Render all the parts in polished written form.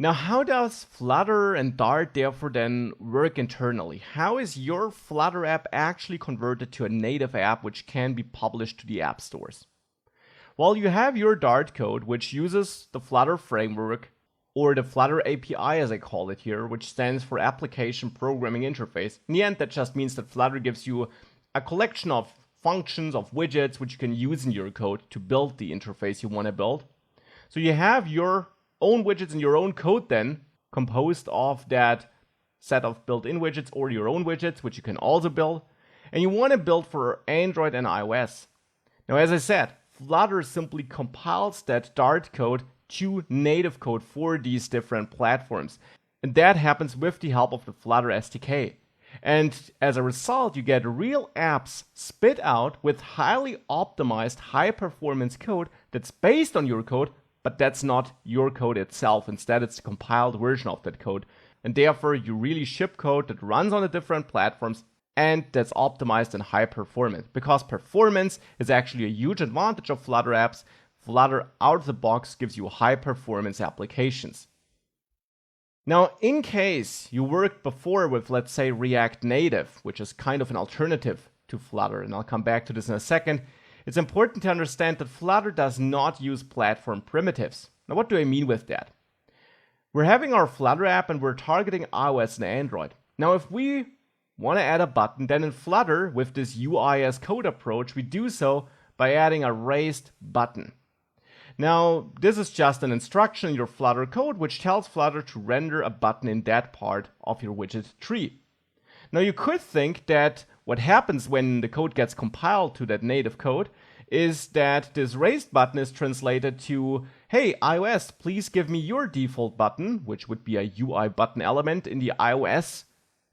Now, how does Flutter and Dart therefore then work internally? How is your Flutter app actually converted to a native app which can be published to the app stores? Well, you have your Dart code, which uses the Flutter framework, or the Flutter API as I call it here, which stands for Application Programming Interface. In the end, that just means that Flutter gives you a collection of functions, of widgets, which you can use in your code to build the interface you want to build. So you have your own widgets in your own code then, composed of that set of built-in widgets or your own widgets, which you can also build. And you want to build for Android and iOS. Now, as I said, Flutter simply compiles that Dart code to native code for these different platforms. And that happens with the help of the Flutter SDK. And as a result, you get real apps spit out with highly optimized, high-performance code that's based on your code, but that's not your code itself. Instead, it's a compiled version of that code. And therefore, you really ship code that runs on the different platforms and that's optimized and high performance. Because performance is actually a huge advantage of Flutter apps. Flutter out of the box gives you high performance applications. Now, in case you worked before with, let's say, React Native, which is kind of an alternative to Flutter, and I'll come back to this in a second, it's important to understand that Flutter does not use platform primitives. Now, what do I mean with that? We're having our Flutter app and we're targeting iOS and Android. Now, if we want to add a button, then in Flutter, with this UI as code approach, we do so by adding a raised button. Now, this is just an instruction in your Flutter code which tells Flutter to render a button in that part of your widget tree. Now, you could think that what happens when the code gets compiled to that native code is that this raised button is translated to, hey, iOS, please give me your default button, which would be a UI button element in the iOS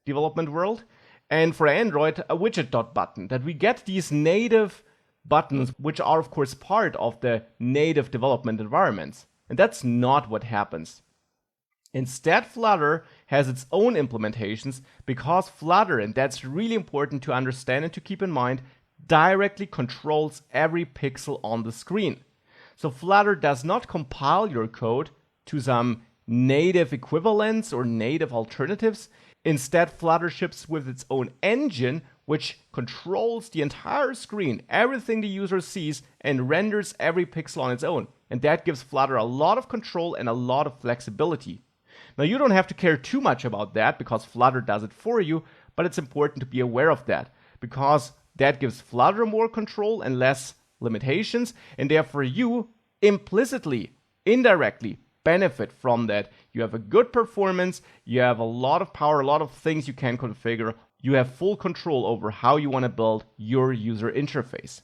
development world, and for Android, a widget.button, that we get these native buttons, which are of course part of the native development environments. And that's not what happens. Instead, Flutter has its own implementations because Flutter, and that's really important to understand and to keep in mind, directly controls every pixel on the screen. So Flutter does not compile your code to some native equivalents or native alternatives. Instead, Flutter ships with its own engine, which controls the entire screen, everything the user sees, and renders every pixel on its own. And that gives Flutter a lot of control and a lot of flexibility. Now, you don't have to care too much about that because Flutter does it for you, but it's important to be aware of that because that gives Flutter more control and less limitations, and therefore you implicitly, indirectly benefit from that. You have a good performance, you have a lot of power, a lot of things you can configure. You have full control over how you want to build your user interface.